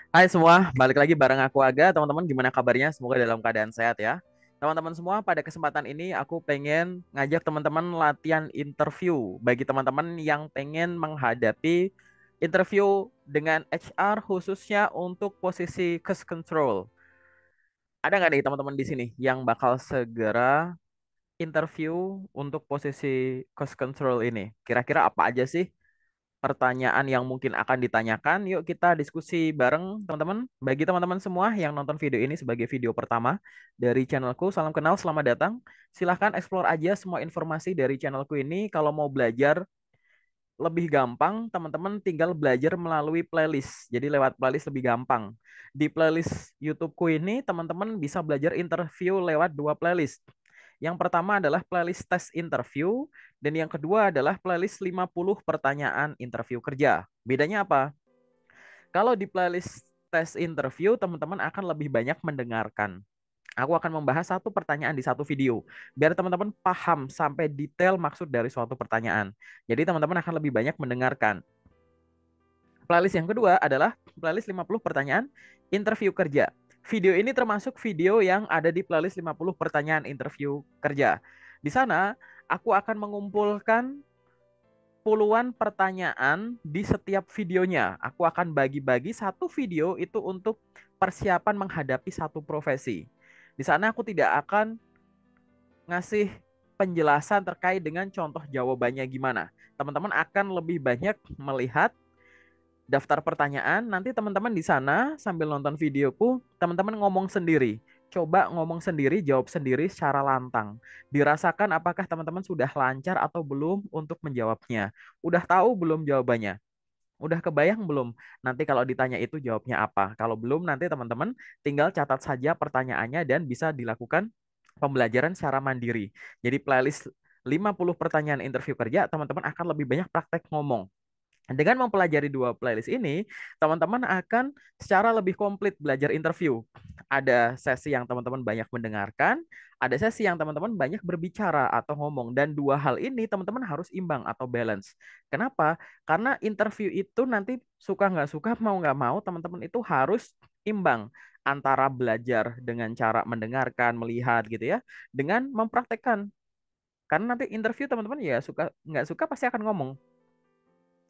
Hai semua, balik lagi bareng aku Aga. Teman-teman gimana kabarnya? Semoga dalam keadaan sehat ya. Teman-teman semua, pada kesempatan ini aku pengen ngajak teman-teman latihan interview bagi teman-teman yang pengen menghadapi interview dengan HR khususnya untuk posisi cost control. Ada nggak nih teman-teman di sini yang bakal segera interview untuk posisi cost control ini? Kira-kira apa aja sih pertanyaan yang mungkin akan ditanyakan? Yuk kita diskusi bareng teman-teman. Bagi teman-teman semua yang nonton video ini sebagai video pertama dari channelku, salam kenal, selamat datang. Silahkan explore aja semua informasi dari channelku ini. Kalau mau belajar lebih gampang, teman-teman tinggal belajar melalui playlist. Jadi lewat playlist lebih gampang. Di playlist YouTubeku ini, teman-teman bisa belajar interview lewat dua playlist. Yang pertama adalah playlist tes interview, dan yang kedua adalah playlist 50 pertanyaan interview kerja. Bedanya apa? Kalau di playlist tes interview, teman-teman akan lebih banyak mendengarkan. Aku akan membahas satu pertanyaan di satu video, biar teman-teman paham sampai detail maksud dari suatu pertanyaan. Jadi teman-teman akan lebih banyak mendengarkan. Playlist yang kedua adalah playlist 50 pertanyaan interview kerja. Video ini termasuk video yang ada di playlist 50 pertanyaan interview kerja. Di sana, aku akan mengumpulkan puluhan pertanyaan di setiap videonya. Aku akan bagi-bagi satu video itu untuk persiapan menghadapi satu profesi. Di sana aku tidak akan ngasih penjelasan terkait dengan contoh jawabannya gimana. Teman-teman akan lebih banyak melihat daftar pertanyaan. Nanti teman-teman di sana sambil nonton videoku, teman-teman ngomong sendiri. Coba ngomong sendiri, jawab sendiri secara lantang. Dirasakan apakah teman-teman sudah lancar atau belum untuk menjawabnya. Udah tahu belum jawabannya? Udah kebayang belum? Nanti kalau ditanya itu jawabnya apa? Kalau belum, nanti teman-teman tinggal catat saja pertanyaannya dan bisa dilakukan pembelajaran secara mandiri. Jadi playlist 50 pertanyaan interview kerja, teman-teman akan lebih banyak praktek ngomong. Dengan mempelajari dua playlist ini, teman-teman akan secara lebih komplit belajar interview. Ada sesi yang teman-teman banyak mendengarkan, ada sesi yang teman-teman banyak berbicara atau ngomong. Dan dua hal ini teman-teman harus imbang atau balance. Kenapa? Karena interview itu nanti suka nggak suka, mau nggak mau, teman-teman itu harus imbang antara belajar dengan cara mendengarkan, melihat gitu ya, dengan mempraktekkan. Karena nanti interview teman-teman ya suka nggak suka pasti akan ngomong,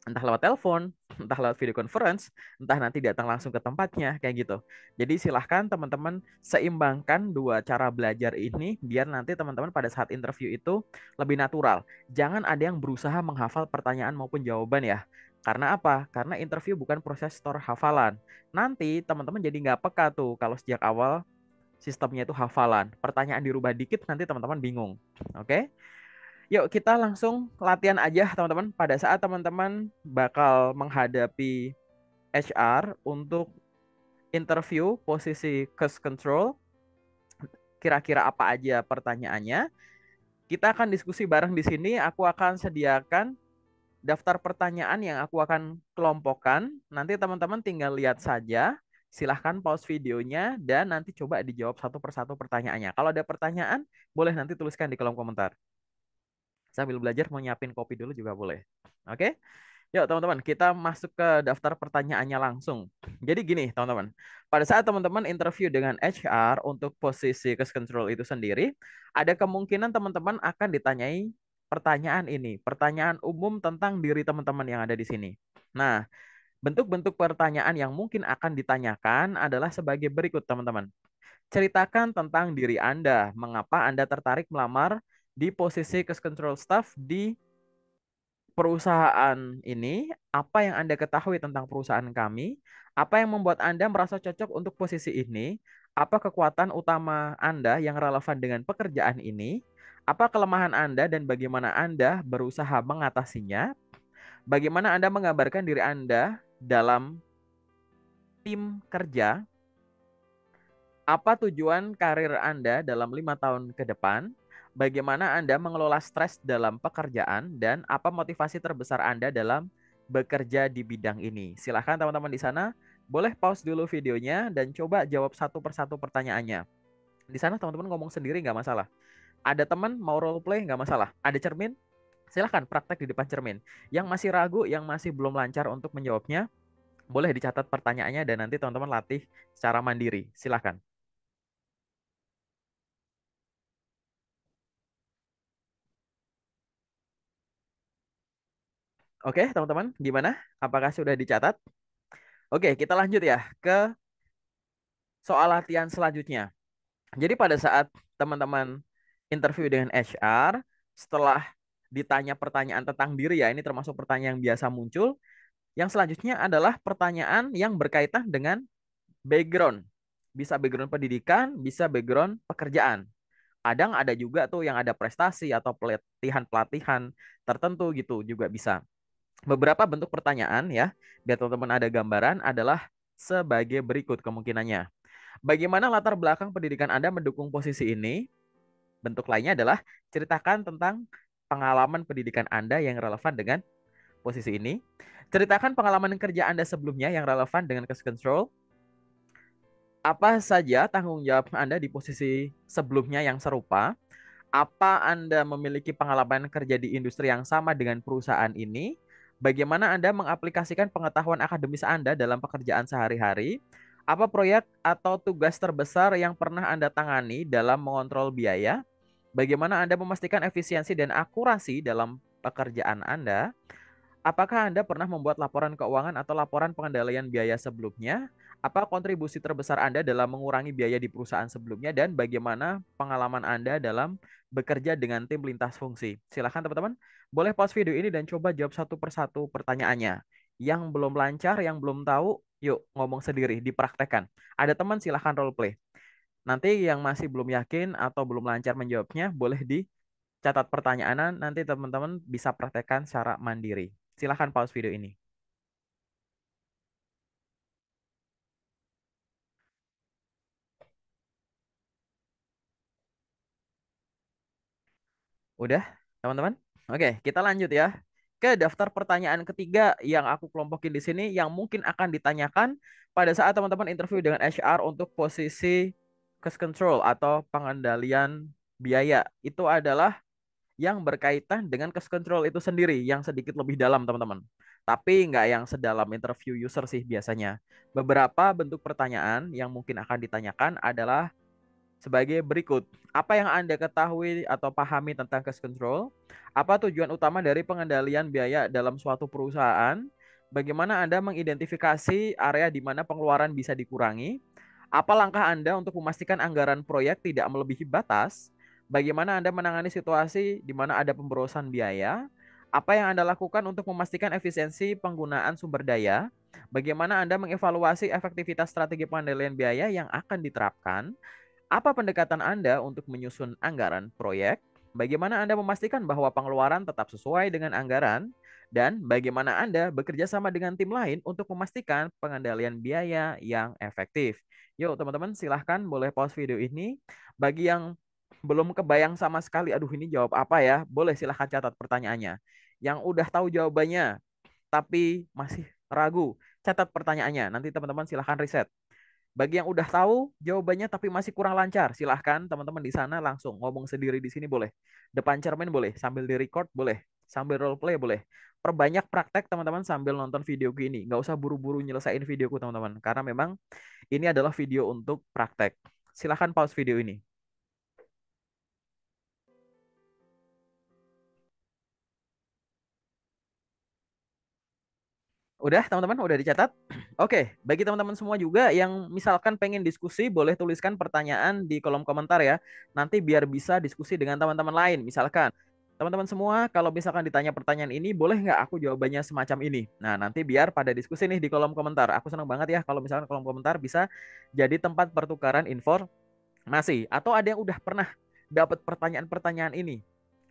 entah lewat telepon, entah lewat video conference, entah nanti datang langsung ke tempatnya, kayak gitu. Jadi silahkan teman-teman seimbangkan dua cara belajar ini biar nanti teman-teman pada saat interview itu lebih natural. Jangan ada yang berusaha menghafal pertanyaan maupun jawaban ya. Karena apa? Karena interview bukan proses store hafalan. Nanti teman-teman jadi nggak peka tuh kalau sejak awal sistemnya itu hafalan. Pertanyaan dirubah dikit nanti teman-teman bingung. Oke? Yuk kita langsung latihan aja teman-teman. Pada saat teman-teman bakal menghadapi HR untuk interview posisi cost control, kira-kira apa aja pertanyaannya? Kita akan diskusi bareng di sini. Aku akan sediakan daftar pertanyaan yang aku akan kelompokkan. Nanti teman-teman tinggal lihat saja. Silahkan pause videonya dan nanti coba dijawab satu persatu pertanyaannya. Kalau ada pertanyaan, boleh nanti tuliskan di kolom komentar. Sambil belajar mau nyiapin kopi dulu juga boleh. Oke? Yuk teman-teman, kita masuk ke daftar pertanyaannya langsung. Jadi gini teman-teman, pada saat teman-teman interview dengan HR untuk posisi cost control itu sendiri, ada kemungkinan teman-teman akan ditanyai pertanyaan ini, pertanyaan umum tentang diri teman-teman yang ada di sini. Nah, bentuk-bentuk pertanyaan yang mungkin akan ditanyakan adalah sebagai berikut teman-teman. Ceritakan tentang diri Anda, mengapa Anda tertarik melamar di posisi cost control staff di perusahaan ini, apa yang Anda ketahui tentang perusahaan kami, apa yang membuat Anda merasa cocok untuk posisi ini, apa kekuatan utama Anda yang relevan dengan pekerjaan ini, apa kelemahan Anda dan bagaimana Anda berusaha mengatasinya, bagaimana Anda menggambarkan diri Anda dalam tim kerja, apa tujuan karir Anda dalam 5 tahun ke depan, bagaimana Anda mengelola stres dalam pekerjaan, dan apa motivasi terbesar Anda dalam bekerja di bidang ini. Silahkan teman-teman di sana, boleh pause dulu videonya dan coba jawab satu persatu pertanyaannya. Di sana teman-teman ngomong sendiri nggak masalah. Ada teman mau role play nggak masalah. Ada cermin, silahkan praktek di depan cermin. Yang masih ragu, yang masih belum lancar untuk menjawabnya, Boleh dicatat pertanyaannya dan nanti teman-teman latih secara mandiri. Silahkan. Oke, teman-teman, gimana? Apakah sudah dicatat? Oke, kita lanjut ya ke soal latihan selanjutnya. Jadi pada saat teman-teman interview dengan HR, setelah ditanya pertanyaan tentang diri ya, ini termasuk pertanyaan yang biasa muncul. Yang selanjutnya adalah pertanyaan yang berkaitan dengan background. Bisa background pendidikan, bisa background pekerjaan. Kadang ada juga tuh yang ada prestasi atau pelatihan-pelatihan tertentu gitu juga bisa. Beberapa bentuk pertanyaan ya, biar teman-teman ada gambaran adalah sebagai berikut kemungkinannya. Bagaimana latar belakang pendidikan Anda mendukung posisi ini? Bentuk lainnya adalah ceritakan tentang pengalaman pendidikan Anda yang relevan dengan posisi ini. Ceritakan pengalaman kerja Anda sebelumnya yang relevan dengan cash control. Apa saja tanggung jawab Anda di posisi sebelumnya yang serupa? Apa Anda memiliki pengalaman kerja di industri yang sama dengan perusahaan ini? Bagaimana Anda mengaplikasikan pengetahuan akademis Anda dalam pekerjaan sehari-hari? Apa proyek atau tugas terbesar yang pernah Anda tangani dalam mengontrol biaya? Bagaimana Anda memastikan efisiensi dan akurasi dalam pekerjaan Anda? Apakah Anda pernah membuat laporan keuangan atau laporan pengendalian biaya sebelumnya? Apa kontribusi terbesar Anda dalam mengurangi biaya di perusahaan sebelumnya? Dan bagaimana pengalaman Anda dalam bekerja dengan tim lintas fungsi? Silahkan teman-teman, boleh pause video ini dan coba jawab satu persatu pertanyaannya. Yang belum lancar, yang belum tahu, yuk ngomong sendiri, dipraktekkan. Ada teman silahkan role play. Nanti yang masih belum yakin atau belum lancar menjawabnya, boleh dicatat pertanyaannya, nanti teman-teman bisa praktekkan secara mandiri. Silahkan pause video ini. Udah, teman-teman? Oke, kita lanjut ya ke daftar pertanyaan ketiga yang aku kelompokin di sini yang mungkin akan ditanyakan pada saat teman-teman interview dengan HR untuk posisi cost control atau pengendalian biaya. Itu adalah yang berkaitan dengan cost control itu sendiri yang sedikit lebih dalam, teman-teman. Tapi nggak yang sedalam interview user sih biasanya. Beberapa bentuk pertanyaan yang mungkin akan ditanyakan adalah sebagai berikut. Apa yang Anda ketahui atau pahami tentang cash control? Apa tujuan utama dari pengendalian biaya dalam suatu perusahaan? Bagaimana Anda mengidentifikasi area di mana pengeluaran bisa dikurangi? Apa langkah Anda untuk memastikan anggaran proyek tidak melebihi batas? Bagaimana Anda menangani situasi di mana ada pemborosan biaya? Apa yang Anda lakukan untuk memastikan efisiensi penggunaan sumber daya? Bagaimana Anda mengevaluasi efektivitas strategi pengendalian biaya yang akan diterapkan? Apa pendekatan Anda untuk menyusun anggaran proyek? Bagaimana Anda memastikan bahwa pengeluaran tetap sesuai dengan anggaran? Dan bagaimana Anda bekerja sama dengan tim lain untuk memastikan pengendalian biaya yang efektif? Yuk teman-teman silahkan boleh pause video ini. Bagi yang belum kebayang sama sekali, aduh ini jawab apa ya? Boleh silahkan catat pertanyaannya. Yang udah tahu jawabannya tapi masih ragu, catat pertanyaannya. Nanti teman-teman silahkan riset. Bagi yang udah tahu jawabannya tapi masih kurang lancar, silahkan teman-teman di sana langsung ngomong sendiri di sini boleh. Depan cermin boleh, sambil di record boleh, sambil role play boleh. Perbanyak praktek teman-teman sambil nonton videoku ini. Nggak usah buru-buru nyelesain videoku teman-teman. Karena memang ini adalah video untuk praktek. Silahkan pause video ini. Udah teman-teman, udah dicatat? Oke, bagi teman-teman semua juga yang misalkan pengen diskusi, boleh tuliskan pertanyaan di kolom komentar ya. Nanti biar bisa diskusi dengan teman-teman lain. Misalkan, teman-teman semua kalau misalkan ditanya pertanyaan ini, boleh nggak aku jawabannya semacam ini? Nah, nanti biar pada diskusi nih di kolom komentar. Aku senang banget ya kalau misalkan kolom komentar bisa jadi tempat pertukaran informasi. Atau ada yang udah pernah dapat pertanyaan-pertanyaan ini,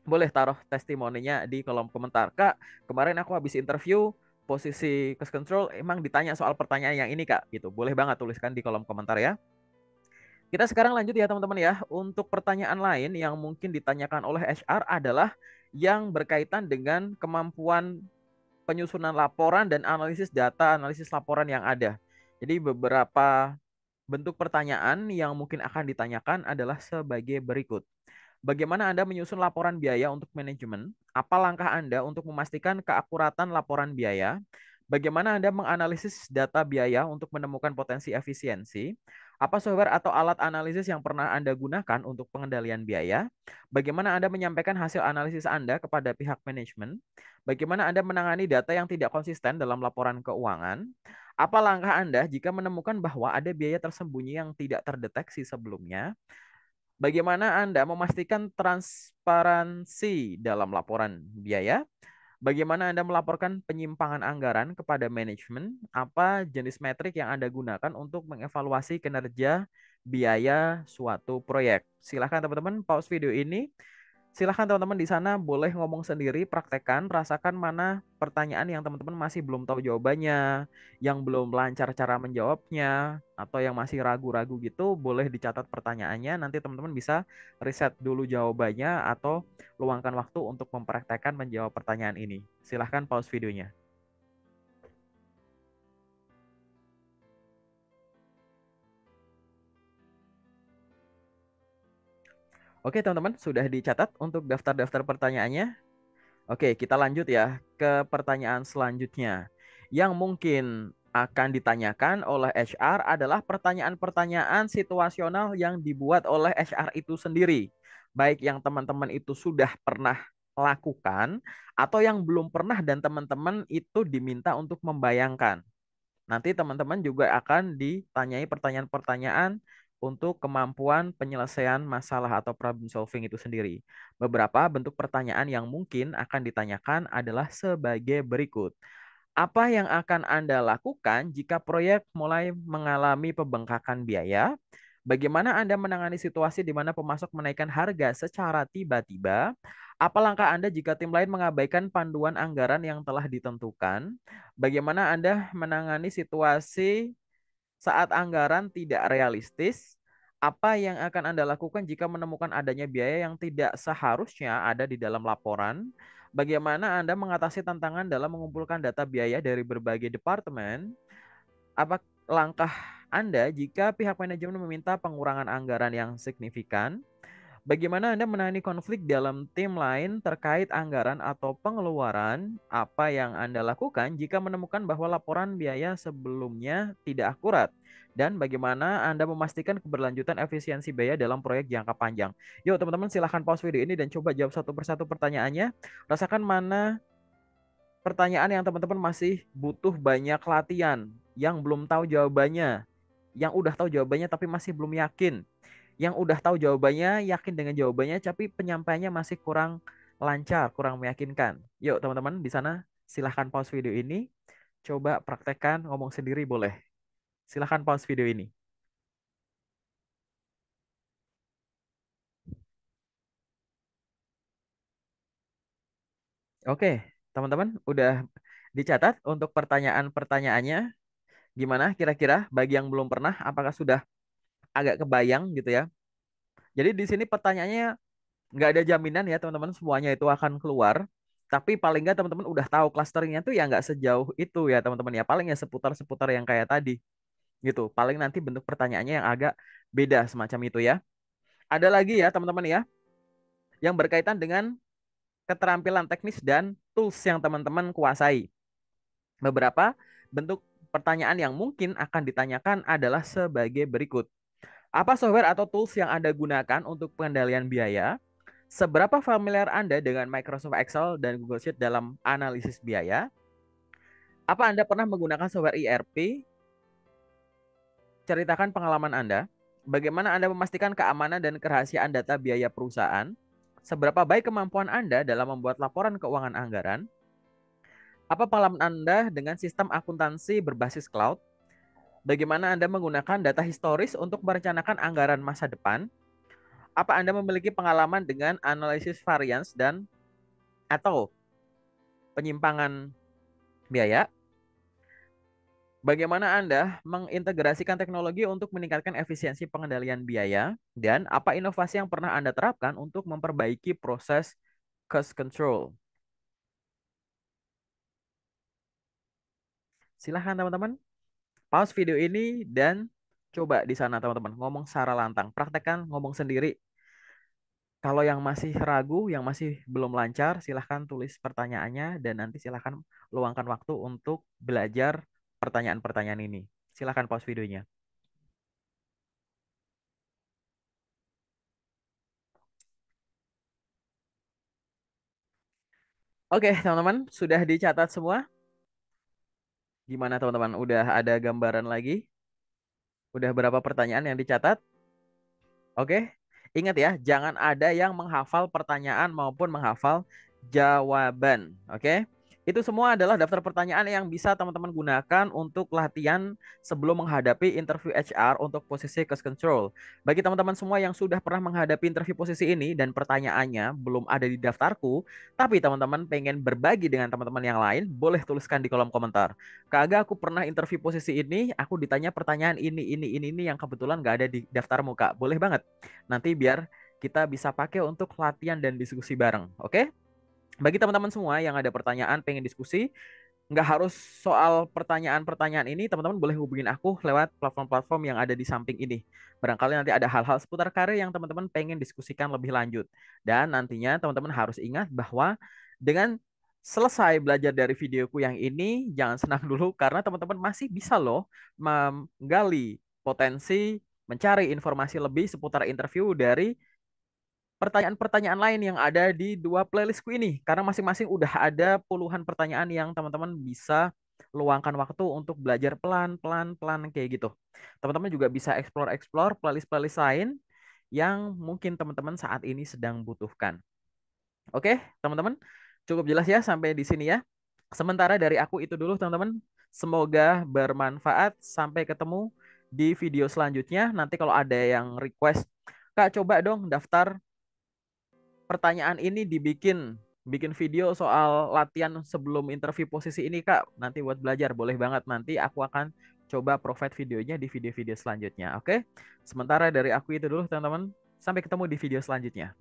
boleh taruh testimoninya di kolom komentar. Kak, kemarin aku habis interview posisi cash control emang ditanya soal pertanyaan yang ini Kak, gitu. Boleh banget tuliskan di kolom komentar ya. Kita sekarang lanjut ya teman-teman ya. Untuk pertanyaan lain yang mungkin ditanyakan oleh HR adalah yang berkaitan dengan kemampuan penyusunan laporan dan analisis data, analisis laporan yang ada. Jadi beberapa bentuk pertanyaan yang mungkin akan ditanyakan adalah sebagai berikut. Bagaimana Anda menyusun laporan biaya untuk manajemen? Apa langkah Anda untuk memastikan keakuratan laporan biaya? Bagaimana Anda menganalisis data biaya untuk menemukan potensi efisiensi? Apa software atau alat analisis yang pernah Anda gunakan untuk pengendalian biaya? Bagaimana Anda menyampaikan hasil analisis Anda kepada pihak manajemen? Bagaimana Anda menangani data yang tidak konsisten dalam laporan keuangan? Apa langkah Anda jika menemukan bahwa ada biaya tersembunyi yang tidak terdeteksi sebelumnya? Bagaimana Anda memastikan transparansi dalam laporan biaya? Bagaimana Anda melaporkan penyimpangan anggaran kepada manajemen? Apa jenis metrik yang Anda gunakan untuk mengevaluasi kinerja biaya suatu proyek? Silahkan teman-teman pause video ini. Silahkan teman-teman di sana boleh ngomong sendiri, praktekkan, rasakan mana pertanyaan yang teman-teman masih belum tahu jawabannya, yang belum lancar cara menjawabnya, atau yang masih ragu-ragu gitu, boleh dicatat pertanyaannya. Nanti teman-teman bisa riset dulu jawabannya atau luangkan waktu untuk mempraktekkan menjawab pertanyaan ini. Silahkan pause videonya. Oke teman-teman, sudah dicatat untuk daftar-daftar pertanyaannya? Oke, kita lanjut ya ke pertanyaan selanjutnya. Yang mungkin akan ditanyakan oleh HR adalah pertanyaan-pertanyaan situasional yang dibuat oleh HR itu sendiri. Baik yang teman-teman itu sudah pernah lakukan atau yang belum pernah dan teman-teman itu diminta untuk membayangkan. Nanti teman-teman juga akan ditanyai pertanyaan-pertanyaan untuk kemampuan penyelesaian masalah atau problem solving itu sendiri. Beberapa bentuk pertanyaan yang mungkin akan ditanyakan adalah sebagai berikut. Apa yang akan Anda lakukan jika proyek mulai mengalami pembengkakan biaya? Bagaimana Anda menangani situasi di mana pemasok menaikkan harga secara tiba-tiba? Apa langkah Anda jika tim lain mengabaikan panduan anggaran yang telah ditentukan? Bagaimana Anda menangani situasi saat anggaran tidak realistis? Apa yang akan Anda lakukan jika menemukan adanya biaya yang tidak seharusnya ada di dalam laporan? Bagaimana Anda mengatasi tantangan dalam mengumpulkan data biaya dari berbagai departemen? Apa langkah Anda jika pihak manajemen meminta pengurangan anggaran yang signifikan? Bagaimana Anda menangani konflik dalam tim lain terkait anggaran atau pengeluaran? Apa yang Anda lakukan jika menemukan bahwa laporan biaya sebelumnya tidak akurat? Dan bagaimana Anda memastikan keberlanjutan efisiensi biaya dalam proyek jangka panjang? Yuk teman-teman silahkan pause video ini dan coba jawab satu persatu pertanyaannya. Rasakan mana pertanyaan yang teman-teman masih butuh banyak latihan, yang belum tahu jawabannya, yang udah tahu jawabannya tapi masih belum yakin, yang udah tahu jawabannya, yakin dengan jawabannya, tapi penyampaiannya masih kurang lancar, kurang meyakinkan. Yuk teman-teman di sana silahkan pause video ini, coba praktekkan ngomong sendiri boleh. Silahkan pause video ini. Oke, teman-teman udah dicatat untuk pertanyaan-pertanyaannya. Gimana kira-kira bagi yang belum pernah, apakah sudah agak kebayang gitu ya? Jadi di sini pertanyaannya nggak ada jaminan ya teman-teman semuanya itu akan keluar. Tapi paling nggak teman-teman udah tahu clusteringnya tuh ya nggak sejauh itu ya teman-teman ya. Paling ya seputar-seputar yang kayak tadi gitu. Paling nanti bentuk pertanyaannya yang agak beda semacam itu ya. Ada lagi ya teman-teman ya yang berkaitan dengan keterampilan teknis dan tools yang teman-teman kuasai. Beberapa bentuk pertanyaan yang mungkin akan ditanyakan adalah sebagai berikut. Apa software atau tools yang Anda gunakan untuk pengendalian biaya? Seberapa familiar Anda dengan Microsoft Excel dan Google Sheet dalam analisis biaya? Apa Anda pernah menggunakan software ERP? Ceritakan pengalaman Anda. Bagaimana Anda memastikan keamanan dan kerahasiaan data biaya perusahaan? Seberapa baik kemampuan Anda dalam membuat laporan keuangan anggaran? Apa pengalaman Anda dengan sistem akuntansi berbasis cloud? Bagaimana Anda menggunakan data historis untuk merencanakan anggaran masa depan? Apa Anda memiliki pengalaman dengan analisis variance dan atau penyimpangan biaya? Bagaimana Anda mengintegrasikan teknologi untuk meningkatkan efisiensi pengendalian biaya? Dan apa inovasi yang pernah Anda terapkan untuk memperbaiki proses cost control? Silahkan teman-teman, pause video ini dan coba di sana teman-teman ngomong secara lantang. Praktekkan ngomong sendiri. Kalau yang masih ragu, yang masih belum lancar, silahkan tulis pertanyaannya dan nanti silahkan luangkan waktu untuk belajar pertanyaan-pertanyaan ini. Silahkan pause videonya. Oke, teman-teman, sudah dicatat semua? Gimana teman-teman? Udah ada gambaran lagi? Udah berapa pertanyaan yang dicatat? Oke, ingat ya, jangan ada yang menghafal pertanyaan maupun menghafal jawaban. Oke, itu semua adalah daftar pertanyaan yang bisa teman-teman gunakan untuk latihan sebelum menghadapi interview HR untuk posisi cost control. Bagi teman-teman semua yang sudah pernah menghadapi interview posisi ini dan pertanyaannya belum ada di daftarku, tapi teman-teman pengen berbagi dengan teman-teman yang lain, boleh tuliskan di kolom komentar. Kagak, aku pernah interview posisi ini, aku ditanya pertanyaan ini yang kebetulan gak ada di daftarmu, Kak. Boleh banget. Nanti biar kita bisa pakai untuk latihan dan diskusi bareng. Oke? Bagi teman-teman semua yang ada pertanyaan, pengen diskusi, nggak harus soal pertanyaan-pertanyaan ini, teman-teman boleh hubungin aku lewat platform-platform yang ada di samping ini. Barangkali nanti ada hal-hal seputar karir yang teman-teman pengen diskusikan lebih lanjut. Dan nantinya teman-teman harus ingat bahwa dengan selesai belajar dari videoku yang ini, jangan senang dulu karena teman-teman masih bisa loh menggali potensi, mencari informasi lebih seputar interview dari pertanyaan-pertanyaan lain yang ada di dua playlistku ini. Karena masing-masing udah ada puluhan pertanyaan yang teman-teman bisa luangkan waktu untuk belajar pelan-pelan kayak gitu. Teman-teman juga bisa explore-explore playlist-playlist lain yang mungkin teman-teman saat ini sedang butuhkan. Oke, teman-teman, cukup jelas ya sampai di sini ya. Sementara dari aku itu dulu, teman-teman. Semoga bermanfaat. Sampai ketemu di video selanjutnya. Nanti kalau ada yang request, Kak, coba dong daftar pertanyaan ini bikin video soal latihan sebelum interview posisi ini, Kak. Nanti buat belajar boleh banget. Nanti aku akan coba provide videonya di video-video selanjutnya. Oke. Sementara dari aku itu dulu, teman-teman. Sampai ketemu di video selanjutnya.